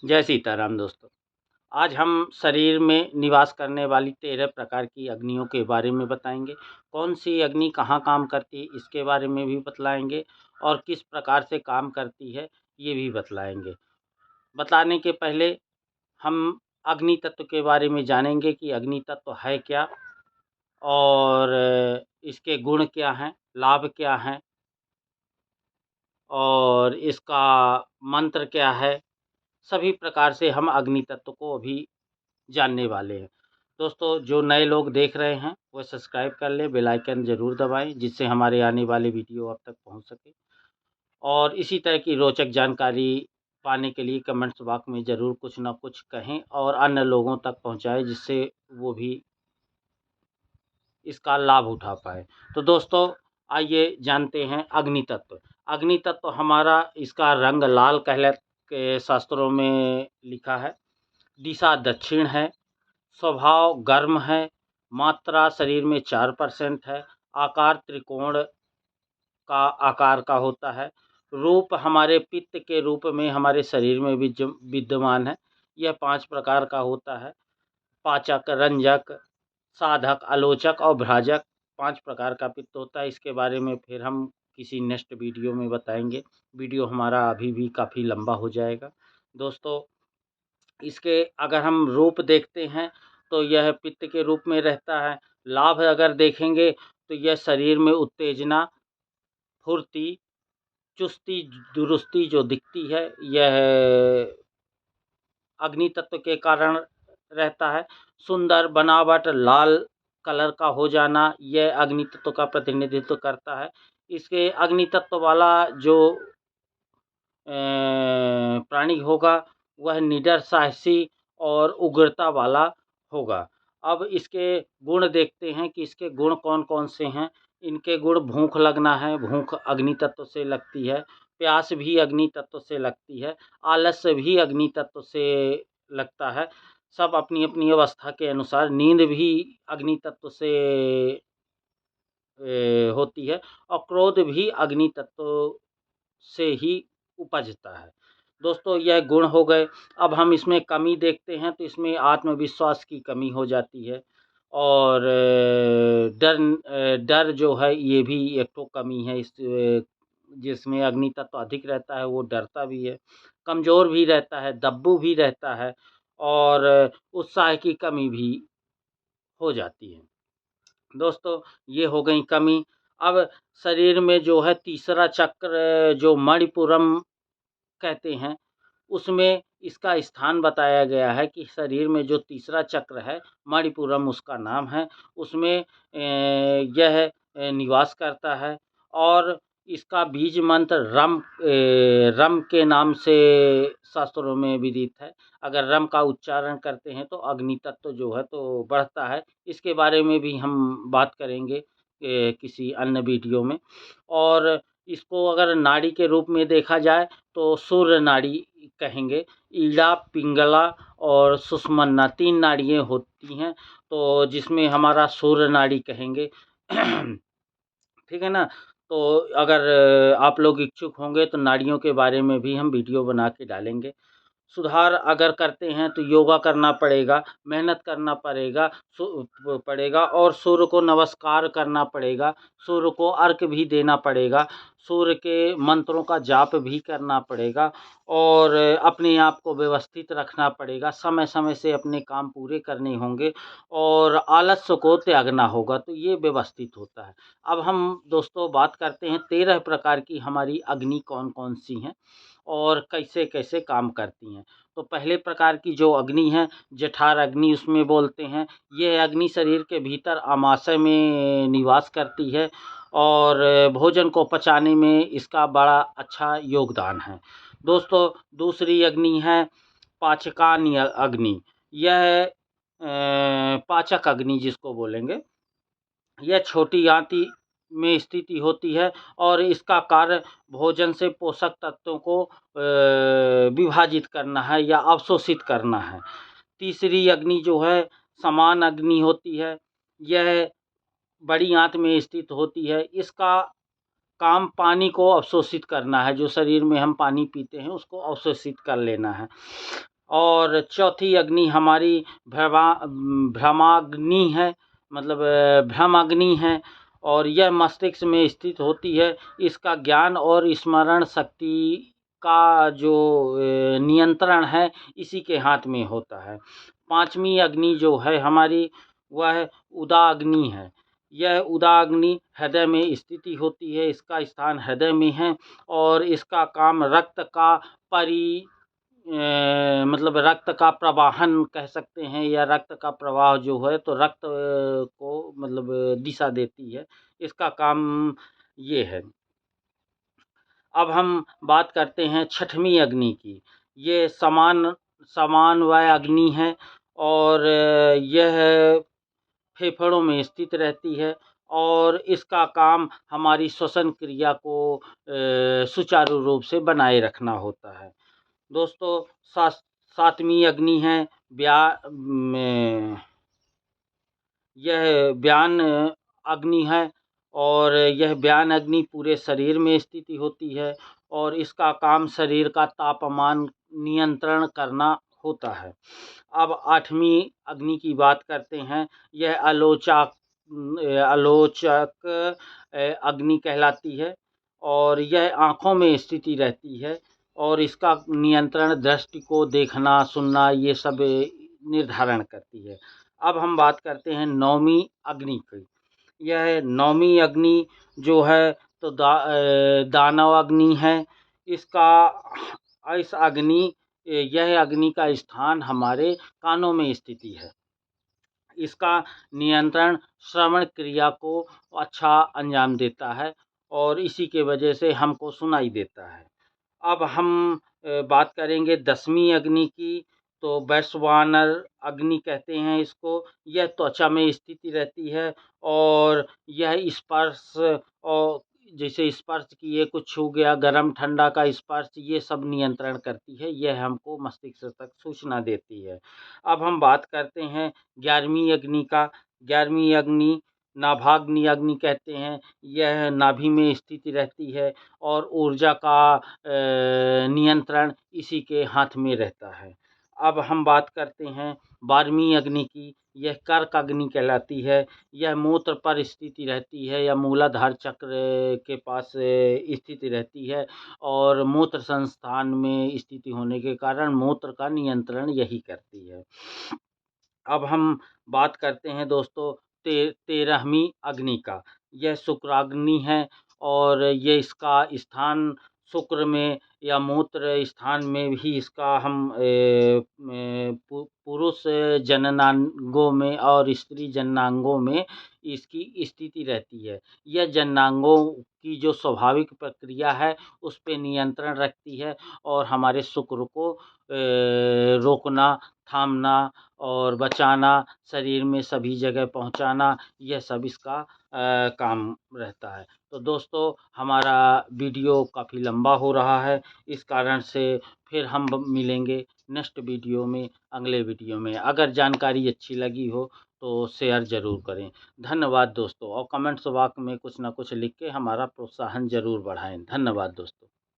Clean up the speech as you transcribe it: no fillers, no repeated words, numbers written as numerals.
जय सीताराम दोस्तों। आज हम शरीर में निवास करने वाली 13 प्रकार की अग्नियों के बारे में बताएंगे। कौन सी अग्नि कहाँ काम करती है इसके बारे में भी बतलाएंगे और किस प्रकार से काम करती है ये भी बतलाएंगे। बताने के पहले हम अग्नि तत्व के बारे में जानेंगे कि अग्नि तत्व है क्या और इसके गुण क्या हैं, लाभ क्या हैं और इसका मंत्र क्या है। सभी प्रकार से हम अग्नि तत्व को अभी जानने वाले हैं। दोस्तों जो नए लोग देख रहे हैं वो सब्सक्राइब कर लें, बेल आइकन ज़रूर दबाएं जिससे हमारे आने वाले वीडियो आप तक पहुंच सके। और इसी तरह की रोचक जानकारी पाने के लिए कमेंट्स बॉक्स में ज़रूर कुछ ना कुछ कहें और अन्य लोगों तक पहुंचाएं जिससे वो भी इसका लाभ उठा पाए। तो दोस्तों आइए जानते हैं अग्नि तत्व। अग्नि तत्व हमारा इसका रंग लाल कहला के शास्त्रों में लिखा है। दिशा दक्षिण है, स्वभाव गर्म है, मात्रा शरीर में 4% है, आकार त्रिकोण का आकार का होता है, रूप हमारे पित्त के रूप में हमारे शरीर में विद्यमान है। यह 5 प्रकार का होता है। पाचक, रंजक, साधक, आलोचक और भ्राजक 5 प्रकार का पित्त होता है। इसके बारे में फिर हम किसी नेक्स्ट वीडियो में बताएंगे। वीडियो हमारा अभी भी काफ़ी लंबा हो जाएगा। दोस्तों इसके अगर हम रूप देखते हैं तो यह पित्त के रूप में रहता है। लाभ अगर देखेंगे तो यह शरीर में उत्तेजना, फुर्ती, चुस्ती, दुरुस्ती जो दिखती है यह अग्नि तत्व के कारण रहता है। सुंदर बनावट, लाल कलर का हो जाना यह अग्नि तत्व का प्रतिनिधित्व करता है। इसके अग्नि तत्व वाला जो प्राणी होगा वह निडर, साहसी और उग्रता वाला होगा। अब इसके गुण देखते हैं कि इसके गुण कौन-कौन से हैं। इनके गुण भूख लगना है, भूख अग्नि तत्व से लगती है। प्यास भी अग्नि तत्व से लगती है। आलस्य भी अग्नि तत्व से लगता है। सब अपनी-अपनी अवस्था के अनुसार नींद भी अग्नि तत्व से होती है और क्रोध भी अग्नि तत्व से ही उपजता है। दोस्तों यह गुण हो गए। अब हम इसमें कमी देखते हैं तो इसमें आत्मविश्वास की कमी हो जाती है और डर जो है ये भी एक तो कमी है। इस जिसमें अग्नि तत्व अधिक रहता है वो डरता भी है, कमज़ोर भी रहता है, दब्बू भी रहता है और उत्साह की कमी भी हो जाती है। दोस्तों ये हो गई कमी। अब शरीर में जो है तीसरा चक्र जो मणिपुरम कहते हैं उसमें इसका स्थान बताया गया है कि शरीर में जो तीसरा चक्र है मणिपुरम उसका नाम है। उसमें यह निवास करता है और इसका बीज मंत्र रम के नाम से शास्त्रों में विदित है। अगर रम का उच्चारण करते हैं तो अग्नि तत्व जो है तो बढ़ता है। इसके बारे में भी हम बात करेंगे किसी अन्य वीडियो में। और इसको अगर नाड़ी के रूप में देखा जाए तो सूर्य नाड़ी कहेंगे। ईड़ा, पिंगला और सुषुम्ना 3 नाड़ियाँ होती हैं तो जिसमें हमारा सूर्य नाड़ी कहेंगे। ठीक है ना? तो अगर आप लोग इच्छुक होंगे तो नाड़ियों के बारे में भी हम वीडियो बना के डालेंगे। सुधार अगर करते हैं तो योगा करना पड़ेगा, मेहनत करना पड़ेगा और सूर्य को नमस्कार करना पड़ेगा, सूर्य को अर्घ्य भी देना पड़ेगा, सूर्य के मंत्रों का जाप भी करना पड़ेगा और अपने आप को व्यवस्थित रखना पड़ेगा। समय-समय से अपने काम पूरे करने होंगे और आलस्य को त्यागना होगा, तो ये व्यवस्थित होता है। अब हम दोस्तों बात करते हैं 13 प्रकार की हमारी अग्नि कौन-कौन सी हैं और कैसे-कैसे काम करती हैं। तो पहले प्रकार की जो अग्नि है जठार अग्नि उसमें बोलते हैं। ये अग्नि शरीर के भीतर आमाशय में निवास करती है और भोजन को पचाने में इसका बड़ा अच्छा योगदान है। दोस्तों दूसरी अग्नि है पाचकानि अग्नि। यह पाचक अग्नि जिसको बोलेंगे। यह छोटी आंती में स्थिति होती है और इसका कार्य भोजन से पोषक तत्वों को विभाजित करना है या अवशोषित करना है। तीसरी अग्नि जो है समान अग्नि होती है। यह बड़ी आंत में स्थित होती है। इसका काम पानी को अवशोषित करना है। जो शरीर में हम पानी पीते हैं उसको अवशोषित कर लेना है। और चौथी अग्नि हमारी भ्रमाग्नि है, मतलब भ्रमाग्नि है, और यह मस्तिष्क में स्थित होती है। इसका ज्ञान और स्मरण शक्ति का जो नियंत्रण है इसी के हाथ में होता है। पांचवी अग्नि जो है हमारी, वह उदाग्नि है। यह उदाग्नि हृदय में स्थिति होती है, इसका स्थान हृदय में है, और इसका काम रक्त का मतलब रक्त का प्रवाहन कह सकते हैं, या रक्त का प्रवाह जो है तो रक्त को मतलब दिशा देती है, इसका काम ये है। अब हम बात करते हैं छठवीं अग्नि की। ये समानवय अग्नि है, और यह फेफड़ों में स्थित रहती है, और इसका काम हमारी श्वसन क्रिया को सुचारू रूप से बनाए रखना होता है। दोस्तों, सातवीं अग्नि है यह व्यान अग्नि है, और यह व्यान अग्नि पूरे शरीर में स्थिति होती है, और इसका काम शरीर का तापमान नियंत्रण करना होता है। अब आठवीं अग्नि की बात करते हैं। यह आलोचक अग्नि कहलाती है, और यह आँखों में स्थिति रहती है, और इसका नियंत्रण दृष्टि को देखना, सुनना, ये सब निर्धारण करती है। अब हम बात करते हैं नौवीं अग्नि की। यह नौवीं अग्नि जो है तो दानव अग्नि है। यह अग्नि का स्थान हमारे कानों में स्थिति है। इसका नियंत्रण श्रवण क्रिया को अच्छा अंजाम देता है, और इसी के वजह से हमको सुनाई देता है। अब हम बात करेंगे 10वीं अग्नि की, तो वैश्वानर अग्नि कहते हैं इसको। यह त्वचा में स्थिति रहती है, और यह स्पर्श, और जैसे स्पर्श किए, कुछ छू गया, गरम ठंडा का स्पर्श, ये सब नियंत्रण करती है, यह हमको मस्तिष्क तक सूचना देती है। अब हम बात करते हैं 11वीं अग्नि का। 11वीं अग्नि नाभाग्नि अग्नि कहते हैं। यह नाभि में स्थिति रहती है, और ऊर्जा का नियंत्रण इसी के हाथ में रहता है। अब हम बात करते हैं 12वीं अग्नि की। यह कर्क अग्नि कहलाती है। यह मूत्र पर स्थिति रहती है, या मूलाधार चक्र के पास स्थिति रहती है, और मूत्र संस्थान में स्थिति होने के कारण मूत्र का नियंत्रण यही करती है। अब हम बात करते हैं दोस्तों 13वीं अग्नि का। यह शुक्राग्नि है, और ये इसका स्थान शुक्र में या मूत्र स्थान में भी इसका हम पुरुष जननांगों में और स्त्री जननांगों में इसकी स्थिति रहती है। यह जननांगों की जो स्वाभाविक प्रक्रिया है उस पे नियंत्रण रखती है, और हमारे शुक्र को रोकना, थामना और बचाना, शरीर में सभी जगह पहुंचाना, यह सब इसका काम रहता है। तो दोस्तों, हमारा वीडियो काफ़ी लंबा हो रहा है, इस कारण से फिर हम मिलेंगे नेक्स्ट वीडियो में, अगले वीडियो में। अगर जानकारी अच्छी लगी हो तो शेयर ज़रूर करें। धन्यवाद दोस्तों, और कमेंट्स बॉक्स में कुछ ना कुछ लिख के हमारा प्रोत्साहन ज़रूर बढ़ाएं। धन्यवाद दोस्तों।